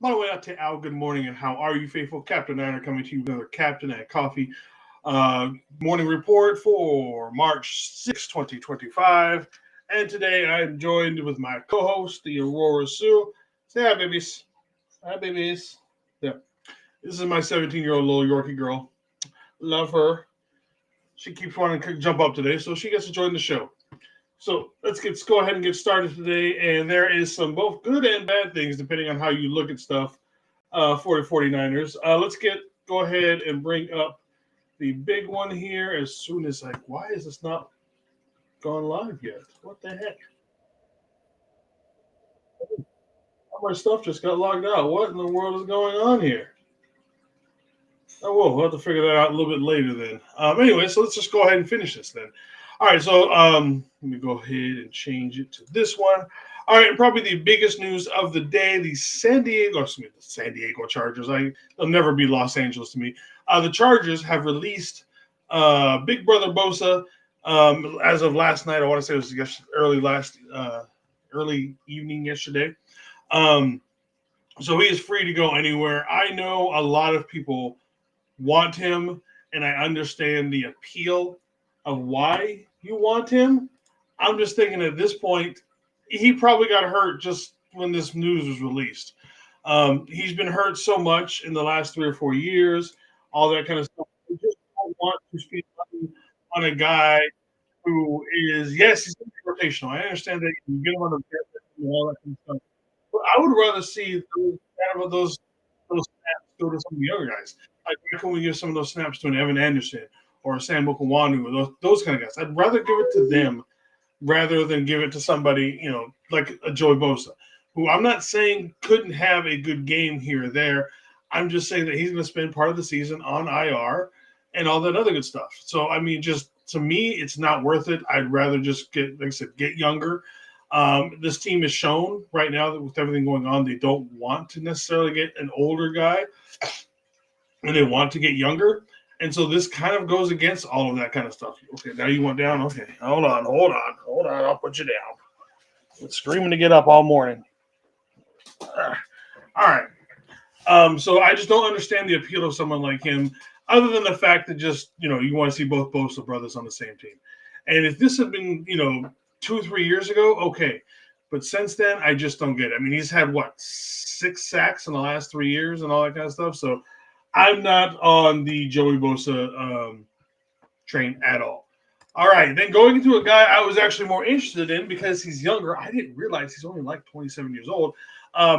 By the way, I tell Al, good morning, and how are you, faithful? Captain Niner coming to you with another Captain and Coffee morning report for March 6th, 2025. And today I'm joined with my co-host, the Aurora Sue. Say hi, babies. Hi, babies. Yeah. This is my 17-year-old little Yorkie girl. Love her. She keeps wanting to jump up today, so she gets to join the show. So let's go ahead and get started today. And there is some both good and bad things, depending on how you look at stuff, for the 49ers. Let's go ahead and bring up the big one here as soon as why is this not gone live yet? What the heck? All my stuff just got logged out. What in the world is going on here? Oh, well, we'll have to figure that out a little bit later then. Anyway, so let's just go ahead and finish this then. All right, so let me go ahead and change it to this one. All right, probably the biggest news of the day: the San Diego Chargers. They'll never be Los Angeles to me. The Chargers have released Big Brother Bosa as of last night. I want to say it was early evening yesterday. So he is free to go anywhere. I know a lot of people want him, and I understand the appeal of why you want him. I'm just thinking at this point, he probably got hurt just when this news was released. He's been hurt so much in the last 3 or 4 years, all that kind of stuff. I just don't want to speak on a guy who is, yes, he's rotational. I understand that you get him on the bench and all that kind of stuff. But I would rather see those snaps go to some of the other guys. Like, why can't we give some of those snaps to an Evan Anderson or a Sam Okawanu or those kind of guys? I'd rather give it to them rather than give it to somebody, like a Joey Bosa, who I'm not saying couldn't have a good game here or there. I'm just saying that he's going to spend part of the season on IR and all that other good stuff. So, I mean, just to me, it's not worth it. I'd rather just get younger. This team has shown right now that with everything going on, they don't want to necessarily get an older guy, and they want to get younger. And so this kind of goes against all of that kind of stuff. Okay, now you went down. Okay, hold on. I'll put you down. Been screaming to get up all morning. All right. So I just don't understand the appeal of someone like him, other than the fact that just, you want to see both Bosa brothers on the same team. And if this had been, 2-3 years ago, okay. But since then, I just don't get it. I mean, he's had, 6 sacks in the last 3 years and all that kind of stuff. So I'm not on the Joey Bosa train at all. All right, then going into a guy I was actually more interested in because he's younger. I didn't realize he's only like 27 years old.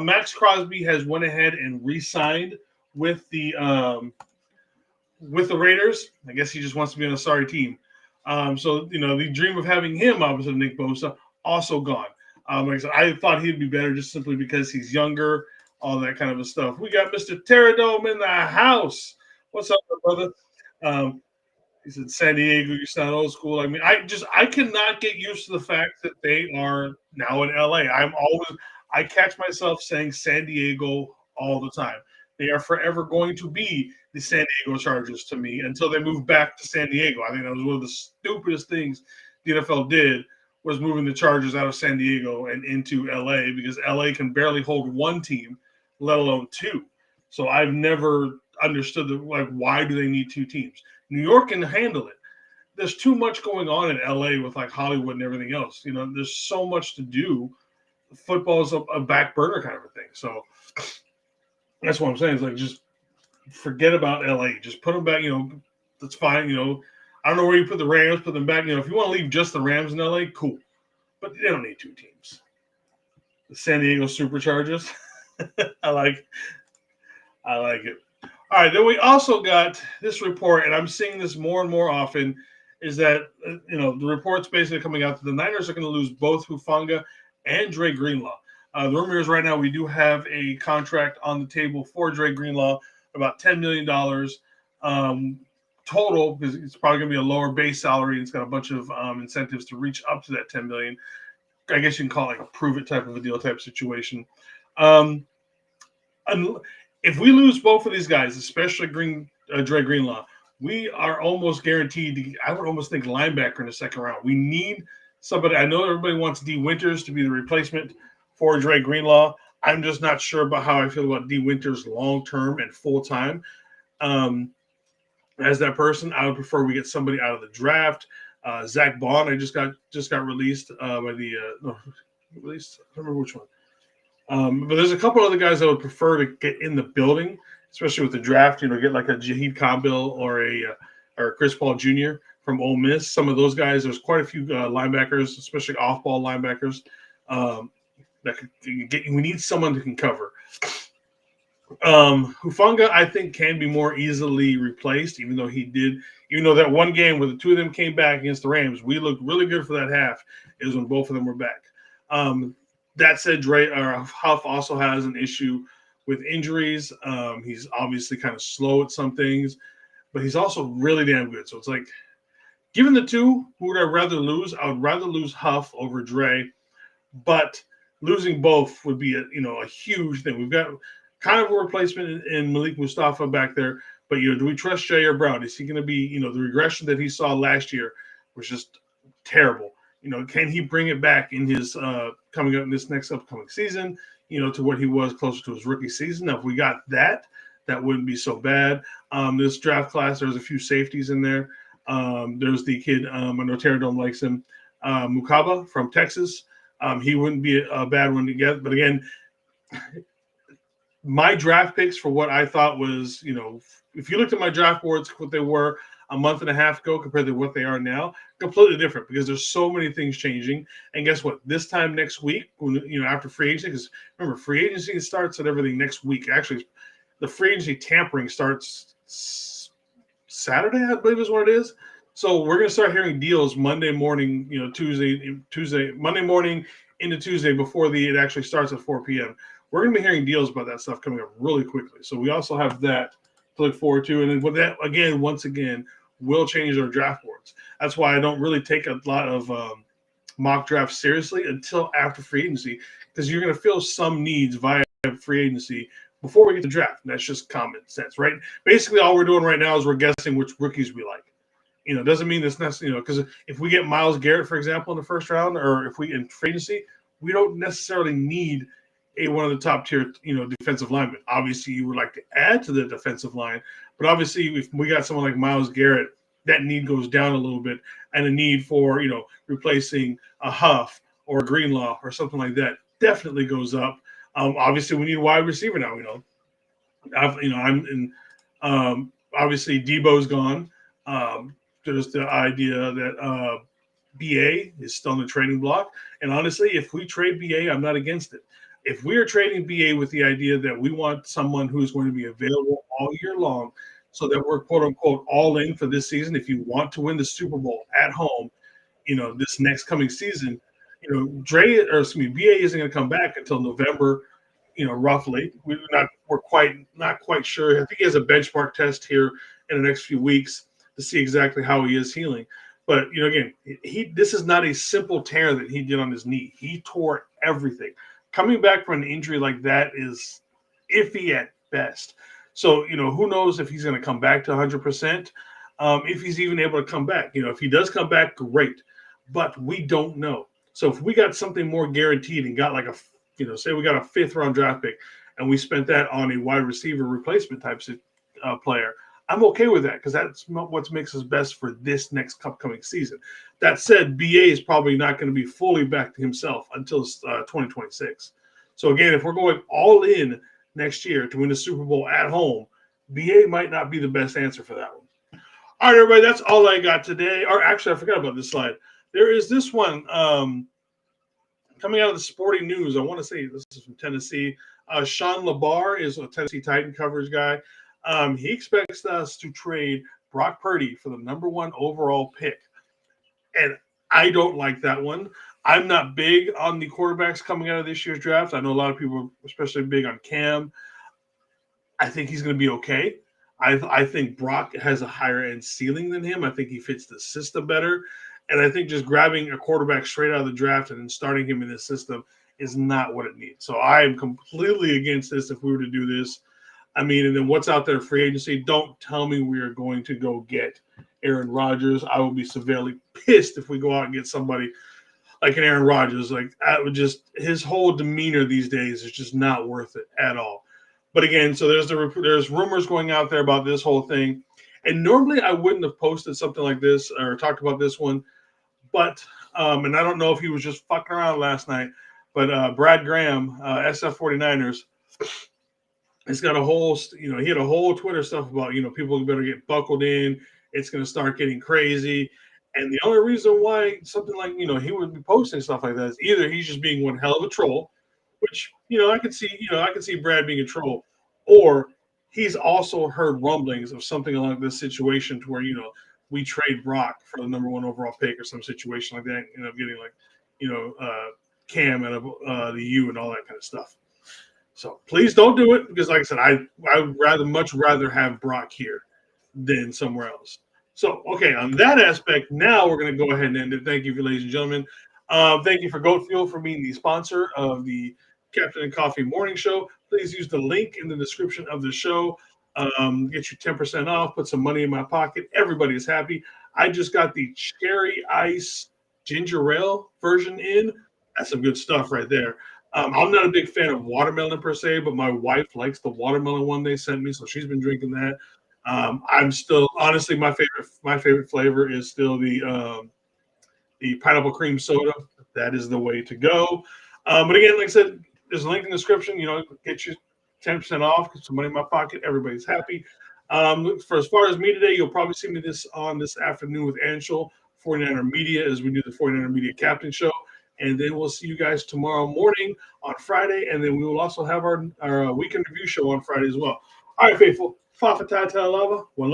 Max Crosby has went ahead and re-signed with the Raiders. I guess he just wants to be on a sorry team. So the dream of having him, obviously Nick Bosa, also gone. Like I said, I thought he'd be better just simply because he's younger, all that kind of stuff. We got Mr. Terradome in the house. What's up, brother? He said, San Diego, you sound old school. I mean, I cannot get used to the fact that they are now in LA. I catch myself saying San Diego all the time. They are forever going to be the San Diego Chargers to me until they move back to San Diego. I think that was one of the stupidest things the NFL did, was moving the Chargers out of San Diego and into LA, because LA can barely hold one team, let alone two. So I've never understood why do they need two teams? New York can handle it. There's too much going on in LA with Hollywood and everything else. There's so much to do. Football is a back burner kind of a thing. So that's what I'm saying. It's just forget about LA. Just put them back. That's fine. I don't know where you put the Rams. Put them back. If you want to leave just the Rams in LA, cool. But they don't need two teams. The San Diego Superchargers. I like it. All right, then we also got this report, and I'm seeing this more and more often, is that, the report's basically coming out that the Niners are going to lose both Hufanga and Dre Greenlaw. The rumor is right now we do have a contract on the table for Dre Greenlaw, about $10 million total, because it's probably going to be a lower base salary. It's got a bunch of incentives to reach up to that $10 million. I guess you can call it a prove it type of a deal type situation. If we lose both of these guys, especially Dre Greenlaw, we are almost guaranteed I would almost think linebacker in the second round. We need somebody. I know everybody wants D. Winters to be the replacement for Dre Greenlaw. I'm just not sure about how I feel about D. Winters long term and full time. Um, as that person, I would prefer we get somebody out of the draft. Zach Bond, I just got released by the no, released. I don't remember which one. But there's a couple other guys I would prefer to get in the building, especially with the draft. Get like a Jaheed Campbell or Chris Paul Jr. from Ole Miss. Some of those guys. There's quite a few linebackers, especially off-ball linebackers. Um, that could get. We need someone who can cover. Hufanga, I think, can be more easily replaced, even though that one game where the two of them came back against the Rams, we looked really good for that half. It was when both of them were back. That said, Huff also has an issue with injuries. He's obviously kind of slow at some things, but he's also really damn good. So it's like, given the two, who would I rather lose? I would rather lose Huff over Dre, but losing both would be a huge thing. We've got kind of a replacement in Malik Mustafa back there, but do we trust Jair Brown? Is he going to be the regression that he saw last year was just terrible? Can he bring it back in his coming up in this next upcoming season? To what he was closer to his rookie season. Now, if we got that wouldn't be so bad. This draft class, there's a few safeties in there. There's the kid, I know Terry Dome likes him, Mukaba from Texas. He wouldn't be a bad one to get. But again, my draft picks for what I thought was, if you looked at my draft boards, what they were a month and a half ago compared to what they are now, completely different because there's so many things changing. And guess what? This time next week, after free agency, because remember, free agency starts and everything next week. Actually, the free agency tampering starts Saturday, I believe is what it is. So we're going to start hearing deals Monday morning, Tuesday, Monday morning into Tuesday before it actually starts at 4 p.m. We're going to be hearing deals about that stuff coming up really quickly. So we also have that to look forward to. And then with that, once again, will change our draft boards. That's why I don't really take a lot of mock drafts seriously until after free agency, because you're going to feel some needs via free agency before we get to draft. And that's just common sense, right? Basically, all we're doing right now is we're guessing which rookies we like. It doesn't mean it's necessarily, because if we get Myles Garrett, for example, in the first round, or if we in free agency, we don't necessarily need one of the top tier, defensive linemen. Obviously, you would like to add to the defensive line, but obviously, if we got someone like Myles Garrett, that need goes down a little bit, and the need for replacing a Huff or a Greenlaw or something like that definitely goes up. Obviously, we need a wide receiver now. Obviously Debo's gone. There's the idea that BA is still in the trading block, and honestly, if we trade BA, I'm not against it. If we are trading BA with the idea that we want someone who's going to be available all year long, so that we're quote unquote all in for this season. If you want to win the Super Bowl at home, this next coming season, BA isn't going to come back until November, roughly. We're not quite sure. I think he has a benchmark test here in the next few weeks to see exactly how he is healing. But again, this is not a simple tear that he did on his knee. He tore everything. Coming back from an injury like that is iffy at best. So, who knows if he's going to come back to 100%, if he's even able to come back. If he does come back, great. But we don't know. So if we got something more guaranteed and got like say we got a 5th-round draft pick and we spent that on a wide receiver replacement type player, I'm okay with that because that's what makes us best for this next upcoming season. That said, BA is probably not going to be fully back to himself until 2026. So again, if we're going all in next year to win the Super Bowl at home, BA might not be the best answer for that one. All right, everybody, that's all I got today. Or actually, I forgot about this slide. There is this one coming out of the Sporting News. I want to say this is from Tennessee. Sean LaBar is a Tennessee Titan coverage guy. He expects us to trade Brock Purdy for the number 1 overall pick. And I don't like that one. I'm not big on the quarterbacks coming out of this year's draft. I know a lot of people are especially big on Cam. I think he's going to be okay. I think Brock has a higher end ceiling than him. I think he fits the system better. And I think just grabbing a quarterback straight out of the draft and then starting him in this system is not what it needs. So I am completely against this if we were to do this. And then what's out there, free agency? Don't tell me we are going to go get Aaron Rodgers. I will be severely pissed if we go out and get somebody like an Aaron Rodgers. Like I would just his whole demeanor these days is just not worth it at all. But again, so there's rumors going out there about this whole thing, and normally I wouldn't have posted something like this or talked about this one, but and I don't know if he was just fucking around last night, but Brad Graham, SF 49ers, it's got a whole, he had a whole Twitter stuff about, people better get buckled in. It's going to start getting crazy. And the only reason why something like, he would be posting stuff like that is either he's just being one hell of a troll, which, I could see Brad being a troll, or he's also heard rumblings of something along this situation to where, we trade Brock for the number one overall pick or some situation like that, and end up getting like, Cam out of the U and all that kind of stuff. So please don't do it because, like I said, I would much rather have Brock here than somewhere else. So, okay, on that aspect, now we're going to go ahead and end it. Thank you, ladies and gentlemen. Thank you for Goat Fuel for being the sponsor of the Captain and Coffee Morning Show. Please use the link in the description of the show. Get you 10% off. Put some money in my pocket. Everybody is happy. I just got the cherry ice ginger ale version in. That's some good stuff right there. I'm not a big fan of watermelon per se, but my wife likes the watermelon one they sent me, so she's been drinking that. I'm still honestly my favorite flavor is still the pineapple cream soda. That is the way to go. But again, like I said, there's a link in the description. Get you 10% off, get some money in my pocket. Everybody's happy. For as far as me today, you'll probably see me this afternoon with Anshul, 49er Media, as we do the 49er Media Captain Show. And then we'll see you guys tomorrow morning on Friday. And then we will also have our weekend review show on Friday as well. All right, faithful. Fa fa ta ta lava. One love.